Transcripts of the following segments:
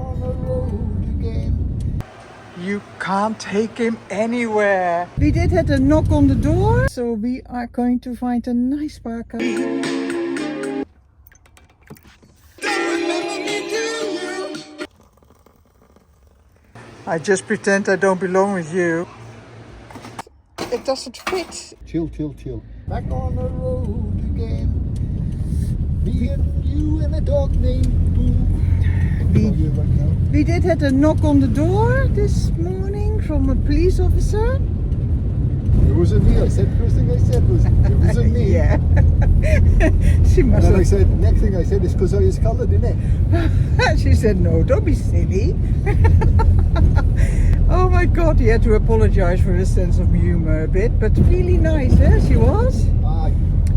on the road again. You can't take him anywhere. We did have a knock on the door, so we are going to find a nice park. I just pretend I don't belong with you. It doesn't fit. Chill. Back on the road again. Me and you and a dog named Boo. We did have a knock on the door this morning from a police officer. It wasn't me. I said, first thing I said was, it wasn't me. Yeah. She And must then I have. said, next thing I said is because I was coloured, innit? She said, no, don't be silly. Oh my God, he had to apologize for his sense of humor a bit, but really nice, eh? She was Aye.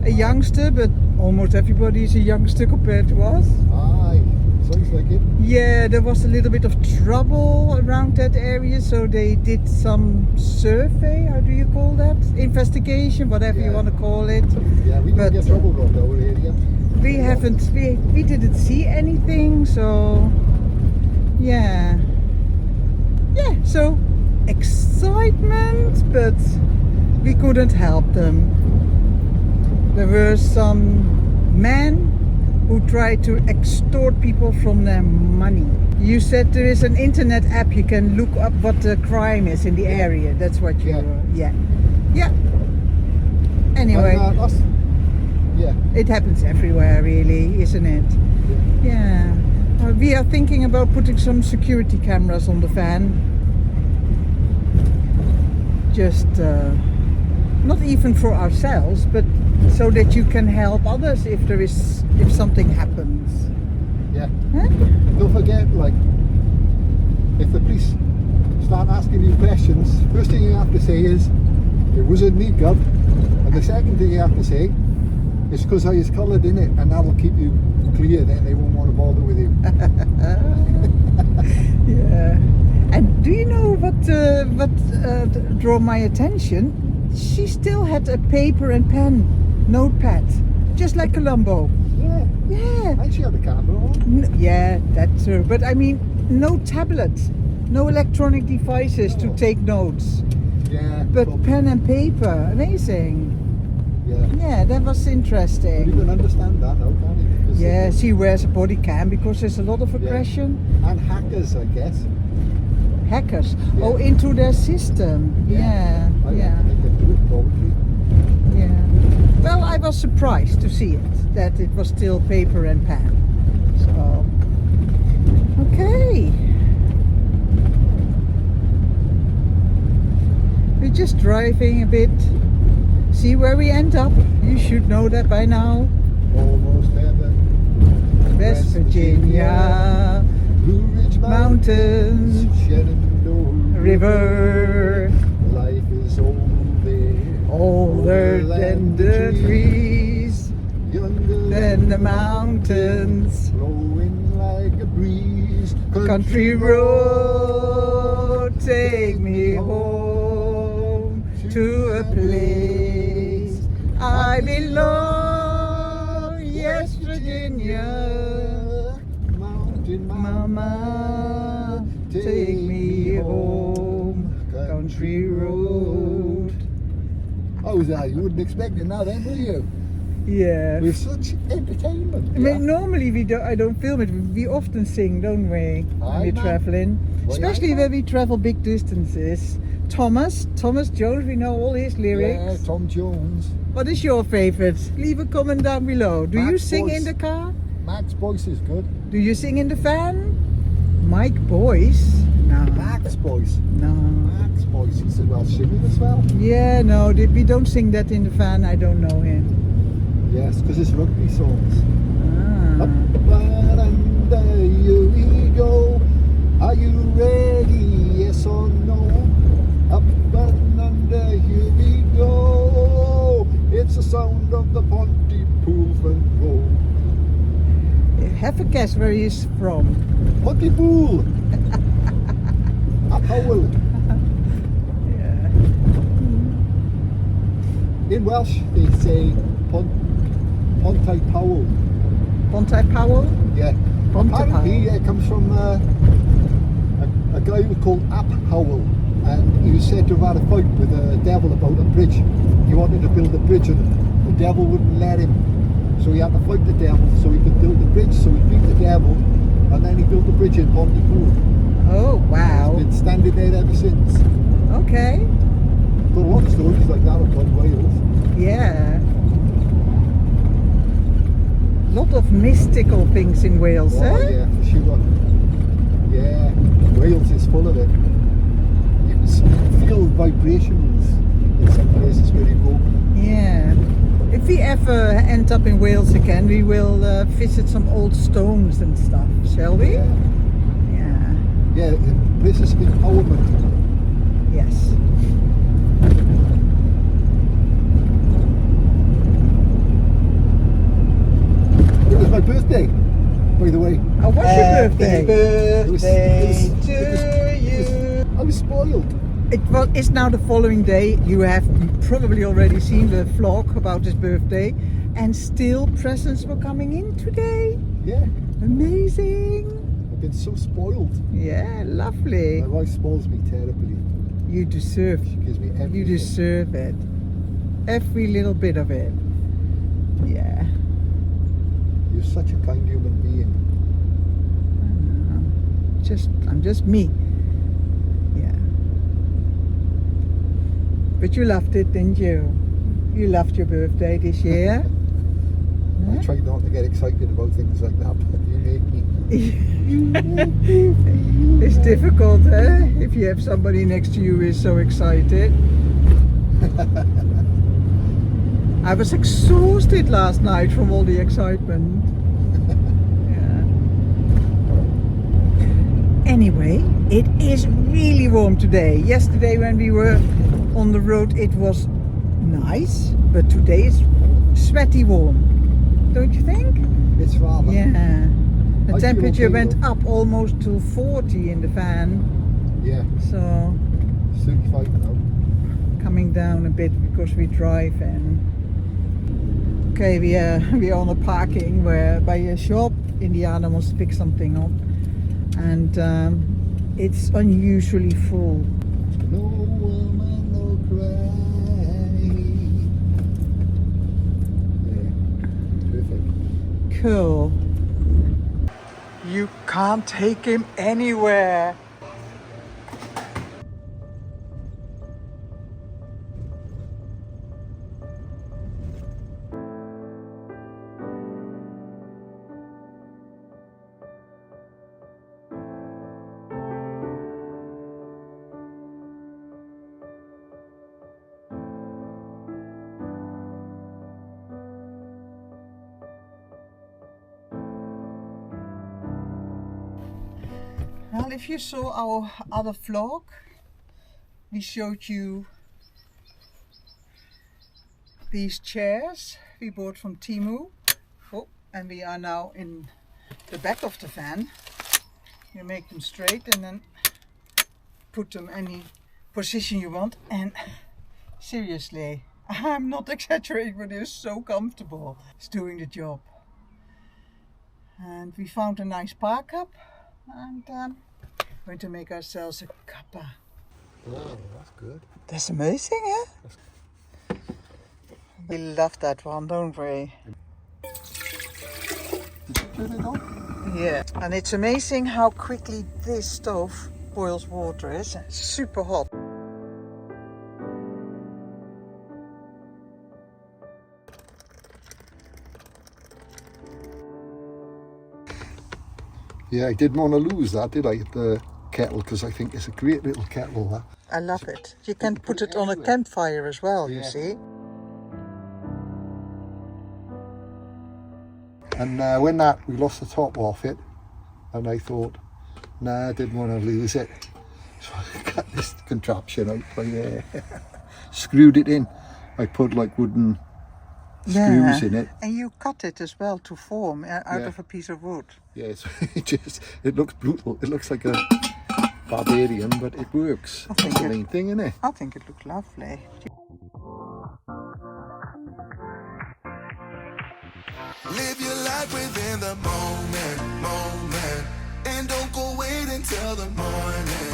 a youngster, but almost everybody is a youngster compared to us. Aye. Sounds like it. Yeah, there was a little bit of trouble around that area, so they did some survey, how do you call that? Investigation, whatever you Yeah. want to call it. Yeah, we didn't get trouble around the whole area. We didn't see anything, so yeah. Yeah, so excitement, but we couldn't help them. There were some men who tried to extort people from their money. You said there is an internet app you can look up what the crime is in the area. That's what you yeah. Anyway, Yeah. it happens everywhere really, isn't it? Yeah. We are thinking about putting some security cameras on the van. Just not even for ourselves, but so that you can help others if something happens. Yeah. Huh? Don't forget, like, if the police start asking you questions, first thing you have to say is, it wasn't me, Gov. And the second thing you have to say is because I was coloured in it, and that'll keep you clear, then they won't want to bother with you. Yeah. And do you know what drew my attention? She still had a paper and pen notepad, just like Columbo. Yeah. Yeah. And she had a camera on. Yeah, that's true. But I mean, no tablet, no electronic devices to take notes. Yeah. But probably. pen and paper, amazing. Yeah. Yeah, that was But you interesting. can understand that now, can't you? Because Yeah, she wears a body cam because there's a lot of aggression. And hackers, I guess. Hackers. Yeah. Oh, into their system. Yeah, I yeah, reckon they can do it probably. yeah. Well, I was surprised to see it, that it was still paper and pen. So, okay. We're just driving a bit. See where we end up. You should know that by now. Almost heaven. West Virginia, Blue Ridge mountains, Shenandoah river, Life is old there. older than the trees, Younger than the mountains. blowing like a breeze. Country road, take me home to a place I belong. Yes, Virginia, Mountain Mama, take me home, country road. Oh, that you wouldn't expect it now, then, will you? Yeah. With such entertainment. I mean, normally I don't film it. We often sing, don't we, when Aye, we're man. traveling? Well, Especially yeah, when we travel big distances. Thomas Jones, we know all his lyrics. Yeah, Tom Jones. What is your favorite? Leave a comment down below. Do you Max sing Boyce. in the car? Max Boyce is good. Do you sing in the van? Mike Boyce? No. Max Boyce. No. Max Boyce. He's a Welsh singer as well. Yeah, no, we don't sing that in the van. I don't know him. Yes, because it's rugby songs. Ah. Up and under, here we go. Are you ready? Yes or no? Up and under, here we go. It's the sound of the Pontypool Road. Have a guess where he's from. Pontypool. Up Howell. Yeah. In Welsh, they say Pontypool. Pontypool? Yeah. Pontypool. Apparently, it comes from a guy was called Ap Howell, and he was said to have had a fight with the devil about a bridge. He wanted to build a bridge and the devil wouldn't let him. So he had to fight the devil so he could build the bridge. So he beat the devil and then he built the bridge in Pontypool. Oh, wow. It's been standing there ever since. Okay. But a lot of stories like that about Wales. Yeah. Lot of mystical things in Wales, Oh eh? yeah, for sure. Yeah, Wales is full of it. You can feel vibrations in some places where you go. Yeah. If we ever end up in Wales again, we will visit some old stones and stuff, shall we? Yeah, Yeah. yeah, places of empowerment. Yes. It was my birthday, by the way. Oh, what's your birthday? birthday It was- to you. I was spoiled. It's now the following day. You have probably already seen the vlog about his birthday, and still presents were coming in today. Yeah, Amazing. I've been so spoiled. Yeah, lovely. My wife spoils me terribly. You deserve. She gives me everything. You deserve it. Every little bit of it. Yeah. You're such a kind human being. I'm just me. Yeah. But you loved it, didn't you? You loved your birthday this year. I try not to get excited about things like that, but you make me. You make me. It's difficult, eh? If you have somebody next to you who is so excited. I was exhausted last night from all the excitement. Yeah. Anyway, it is really warm today. Yesterday when we were on the road it was nice, but today it's sweaty warm. Don't you think? It's rather. Yeah. The I feel temperature okay, went though. up almost to 40 in the fan. Yeah, So 35 now. coming down a bit because we drive in. Okay, we are on a parking where by a shop. Indiana wants to pick something up, and it's unusually full. No woman, no cry. Yeah, perfect. Cool. You can't take him anywhere. Well, if you saw our other vlog, we showed you these chairs we bought from Temu. Oh, and we are now in the back of the van. You make them straight and then put them any position you want. And seriously, I'm not exaggerating, but they're so comfortable. It's doing the job. And we found a nice park cup, and going to make ourselves a cuppa. Oh, that's good. That's amazing, eh? We love that one, don't we? Did you turn it on? Yeah. And it's amazing how quickly this stove boils water. It's super hot. Yeah, I didn't want to lose that, did I? The kettle, because I think it's a great little kettle. That. I love it. You can put it on a campfire as well, you Yeah. see. And when we lost the top off it, and I thought, nah, I didn't want to lose it. So I got this contraption out by there, screwed it in. I put like wooden screws in it. And you cut it as well to form out Yeah. of a piece of wood. Yeah, so it looks brutal. It looks like a barbarian, but it works. I That's think the it- main thing, isn't it? I think it looked lovely. Live your life within the moment, and don't go wait until the morning.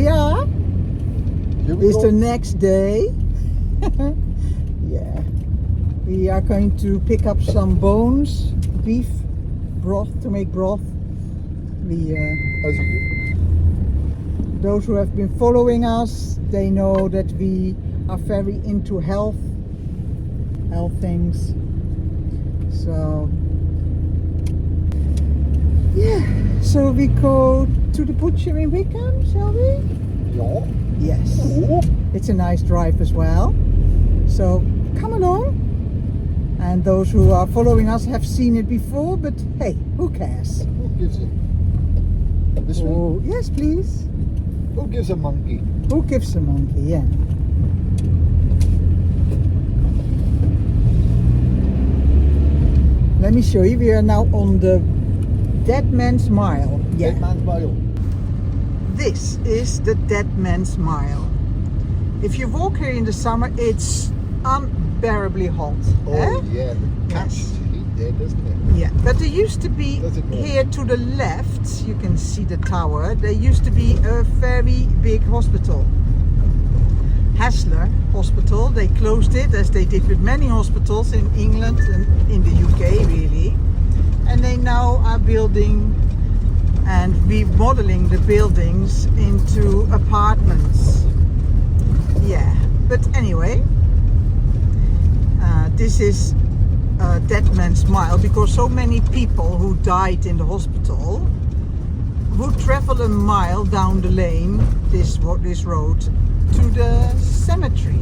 we are. Here we It's go. the next day. Yeah. We are going to pick up some bones, beef broth to make broth. As you do. Those who have been following us, they know that we are very into health things. So yeah, so we go to the butcher in Wickham, shall we? Ja. Yes. Oh. It's a nice drive as well. So come along. And those who are following us have seen it before, but hey, who cares? Who gives it? This way? Oh, yes, please. Who gives a monkey? Who gives a monkey? Yeah. Let me show you. We are now on the Dead Man's Mile. Yeah. Dead Man's Mile. This is the Dead Man's Mile. If you walk here in the summer, it's unbearably hot. Oh eh? yeah, the catch Yes. heat there, doesn't it? Yeah, but there used to be Does it not? here to the left, you can see the tower, there used to be a very big hospital. Hassler Hospital, they closed it as they did with many hospitals in England and in the UK really. And they now are building and remodeling the buildings into apartments. Yeah, but anyway, this is Dead Man's Mile because so many people who died in the hospital would travel a mile down the lane, this road, to the cemetery.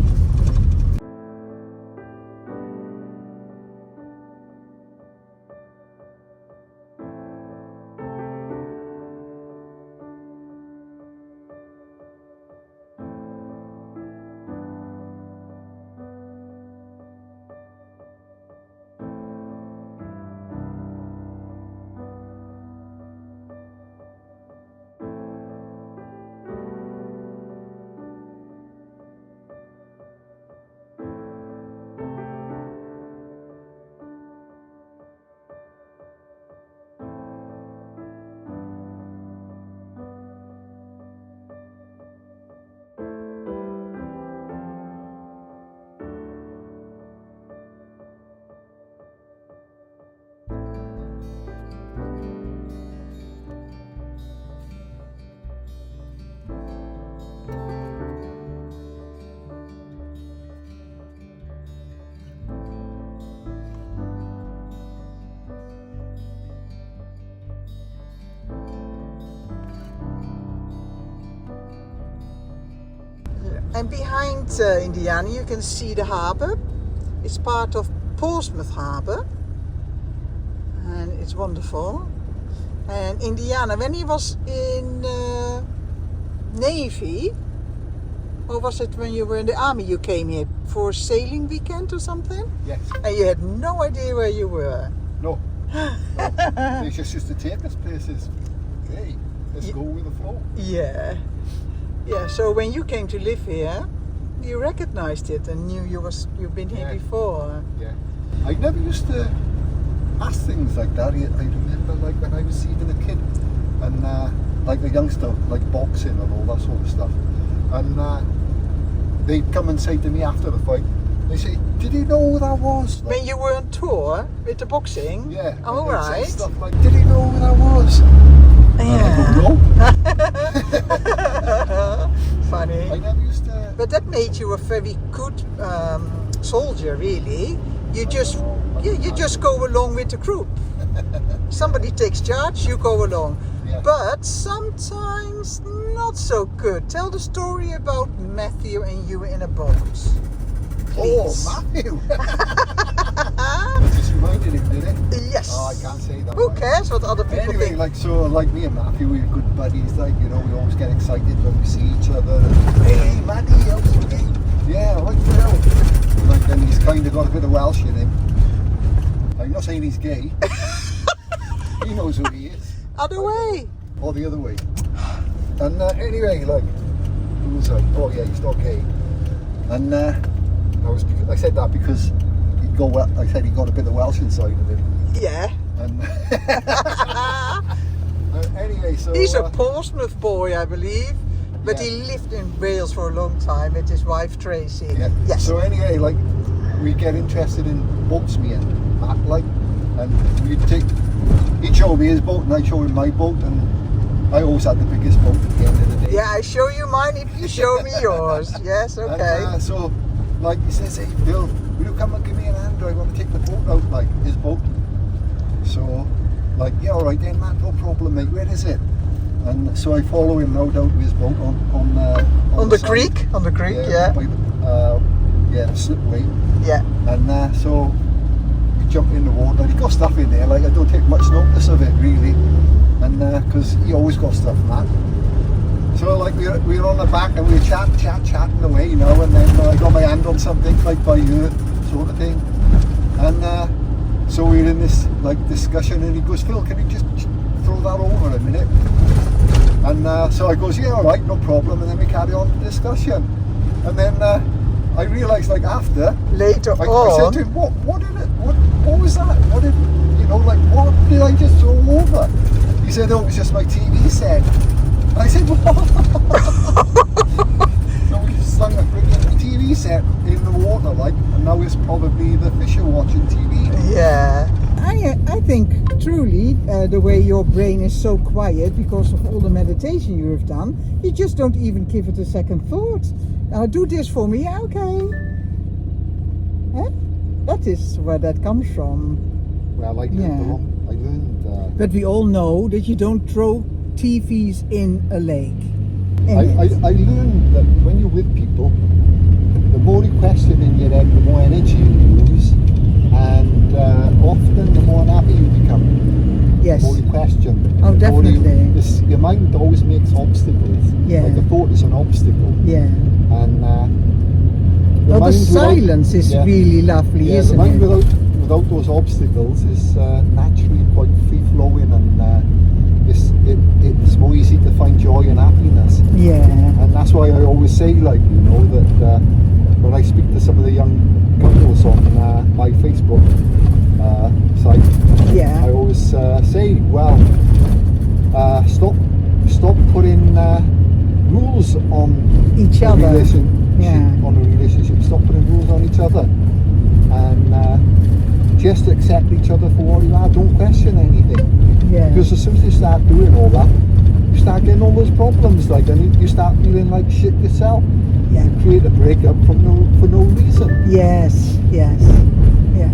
And behind Indiana you can see the harbour. It's part of Portsmouth Harbour and it's wonderful. And Indiana, when he was in Navy, or was it when you were in the army you came here for a sailing weekend or something? Yes. And you had no idea where you were. No. No. They just used to take us places. Hey, let's go with the flow. Yeah. Yeah, so when you came to live here, you recognized it and knew you've been here Yeah. before. Yeah. I never used to ask things like that. I remember like when I was even a kid and like a youngster, like boxing and all that sort of stuff. And they'd come and say to me after the fight, they say, "Did you know who that was?" Like, When you were on tour with the boxing? yeah. Oh, and they'd say right. Stuff like, "Did you know who that was?" Yeah. No. Funny. I never used to. But that made you a very good soldier, really. You just go along with the group. Somebody takes charge, you go along. Yeah. But sometimes not so good. Tell the story about Matthew and you in a boat. Please. Oh, Matthew! That just reminded him, did it? Yes. Oh, I can't say that. Who right? cares what other people Anyway, think? like me and Matthew, we're good buddies. Like, you know, we always get excited when we see each other. Hey, Matty, how's it going? Yeah, what the hell? Like, then he's kind of got a bit of Welsh in him. I'm not saying he's gay. He knows who he is. Other way. Or the other way. And anyway, like, who was I? Oh yeah, he's not gay. And I said that because I said he got a bit of Welsh inside of him. Yeah. And anyway, so He's a Portsmouth boy, I believe. But Yeah. he lived in Wales for a long time with his wife Tracy. Yeah. Yes. So anyway, like we get interested in boats, me and Matt, like, and he'd show me his boat and I'd show him my boat, and I always had the biggest boat at the end of the day. Yeah, I show you mine if you show me yours. Yes, okay. And, so, like, he says, hey, Bill, will you come and give me an hand? I want to take the boat out, like, his boat. So, like, yeah, all right then, Matt, no problem, mate. Where is it? And so I follow him now down to his boat on the side. creek, on the creek, yeah. By the slipway. Yeah. And so we jump in the water. He got stuff in there, like I don't take much notice of it really. And because he always got stuff, Matt. So like we were on the back and we were chatting away, you know, and then I got my hand on something like by you, sort of thing. And so we were in this like discussion, and he goes, Phil, can you just throw that over a minute? And so I goes, yeah, all right, no problem. And then we carry on the discussion. And then I realised, like after, Later I on. said to him, what did it? What was that? What did you know? Like what did I just throw over? He said, oh, it was just my TV set. I said, what? So we slung a freaking TV set in the water, like, and now it's probably the fish are watching TV. Yeah. I think truly the way your brain is so quiet because of all the meditation you have done, you just don't even give it a second thought. Do this for me, yeah, okay. Huh? That is where that comes from. Well, I learned. But we all know that you don't throw TVs in a lake. I learned that when you're with people, the more you question in your head, the more energy you use, and often the more unhappy you become. Yes. The more you question. Oh, the more definitely. your mind always makes obstacles. Yeah. Like a thought is an obstacle. Yeah. And Well, the mind silence is yeah. really lovely, Yeah, isn't the mind it? without those obstacles is naturally quite free flowing, and it's more easy to find joy and happiness. Yeah. And that's why I always say, like, you know, that when I speak to some of the young couples on my Facebook site, Yeah. I always say, well, stop putting rules on Each a other. relationship. Yeah. On a relationship, stop putting rules on each other, and just accept each other for what you are. Don't question anything. Yeah. Because as soon as you start doing all that, you start getting all those problems, like, and you start feeling like shit yourself. Yeah. You create a breakup for no reason. Yes, yes, yeah.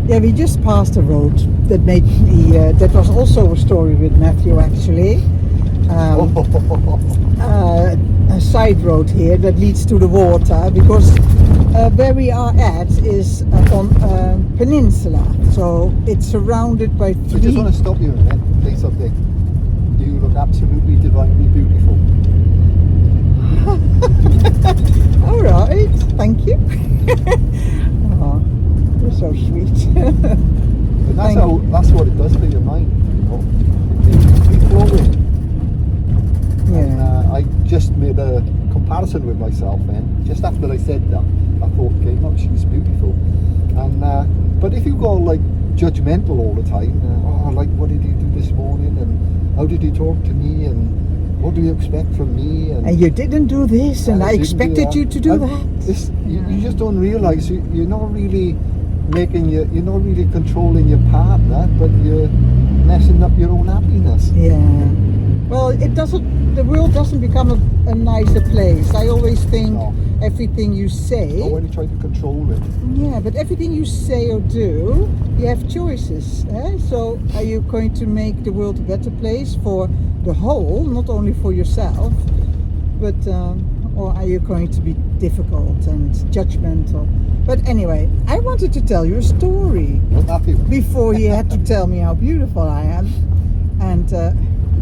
Yeah, we just passed a road that made me, that was also a story with Matthew actually. A side road here that leads to the water, because where we are at is on a peninsula, so it's surrounded by I three. just want to stop you and say something. You look absolutely divinely beautiful. All right, thank you. Oh, you're so sweet. And Thank that's what it does for your mind, you know. It's free flowing. And Yeah. I just made a comparison with myself then. Just after I said that, I thought, okay, no, she's beautiful. And but if you go like judgmental all the time, like, what did you do this morning, and how did you talk to me, and what do you expect from me, And you didn't do this, and I didn't do expected that. you to do And that. you just don't realise you're not really you're not really controlling your partner, but you're messing up your own happiness. Yeah. Well, the world doesn't become a nicer place. I always think No. everything you say, Or when you try to control it. yeah, but everything you say or do, you have choices. So are you going to make the world a better place for the whole, not only for yourself, but or are you going to be difficult and judgmental? But anyway, I wanted to tell you a story Matthew. before he had to tell me how beautiful I am, and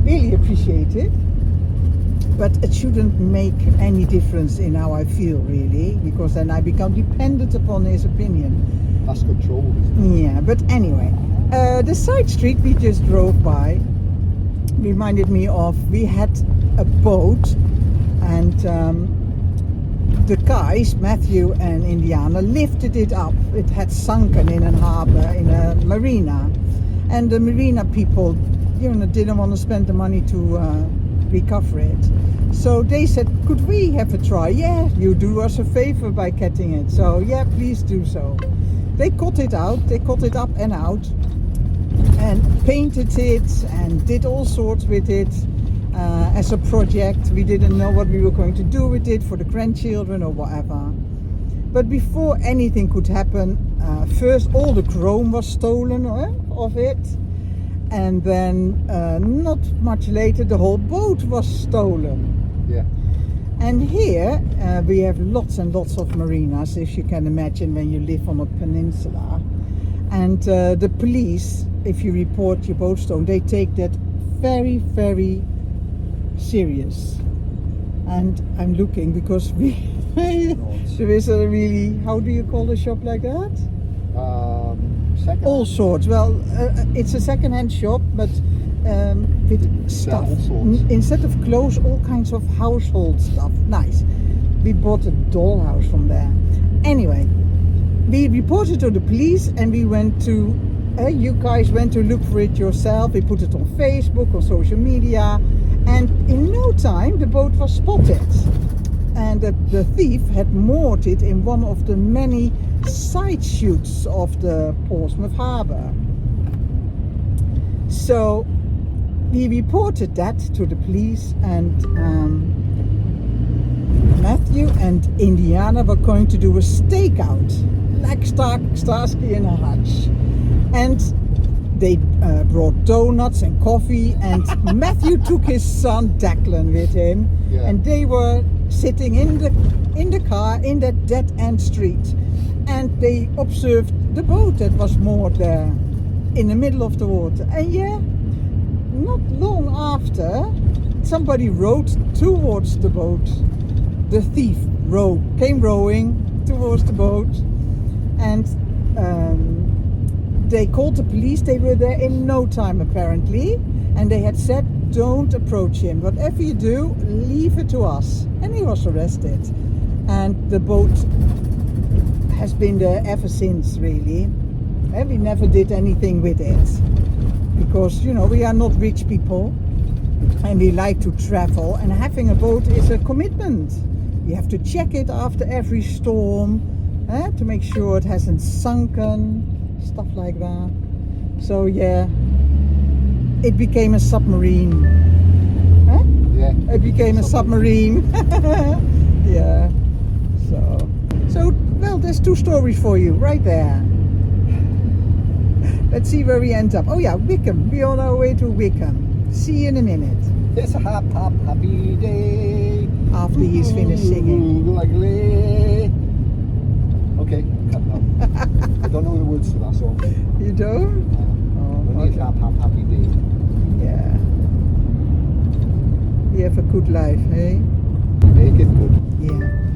really appreciate it. But it shouldn't make any difference in how I feel, really, because then I become dependent upon his opinion. That's control, isn't it? Yeah, but anyway, the side street we just drove by reminded me of, we had a boat, and the guys, Matthew and Indiana, lifted it up. It had sunken in a harbour, in a marina, and the marina people didn't want to spend the money to recover it. So they said, could we have a try? Yeah, you do us a favor by cutting it. So yeah, please do so. They cut it out, they cut it up and out and painted it and did all sorts with it as a project. We didn't know what we were going to do with it for the grandchildren or whatever. But before anything could happen, first all the chrome was stolen of it. And then not much later the whole boat was stolen. Yeah. And here we have lots and lots of marinas, if you can imagine, when you live on a peninsula. And the police, if you report your boat stolen, they take that very, very serious. And I'm looking because there is a really, how do you call a shop like that? Second. All sorts. Well, it's a second-hand shop, but with stuff. all sorts. Instead of clothes, all kinds of household stuff. Nice. We bought a dollhouse from there. Anyway, we reported to the police, and we went to. You guys went to look for it yourself. We put it on Facebook, on social media, and in no time the boat was spotted. And the thief had moored it in one of the many side chutes of the Portsmouth harbour. So we reported that to the police, and Matthew and Indiana were going to do a stakeout, like Starsky and Hutch. And they brought donuts and coffee, and Matthew took his son Declan with him, Yeah. and they were sitting in the car in that dead-end street, and they observed the boat that was moored there in the middle of the water. And yeah, not long after, somebody rowed towards the boat. The thief came rowing towards the boat, and they called the police. They were there in no time apparently, and they had said, don't approach him. Whatever you do, leave it to us. And he was arrested. And the boat has been there ever since, really. And we never did anything with it. Because, we are not rich people. And we like to travel. And having a boat is a commitment. You have to check it after every storm. To make sure it hasn't sunken. Stuff like that. So yeah. It became a submarine. Huh? Yeah. It became a submarine. Yeah. So well, there's two stories for you right there. Let's see where we end up. Oh yeah, Wickham. We're on our way to Wickham. See you in a minute. It's a happy day. After he's finished singing. Lovely. Okay, cut now. I don't know the words to that song. You don't? Only it's happy day. Yeah. You have a good life, eh? Make it good. Yeah.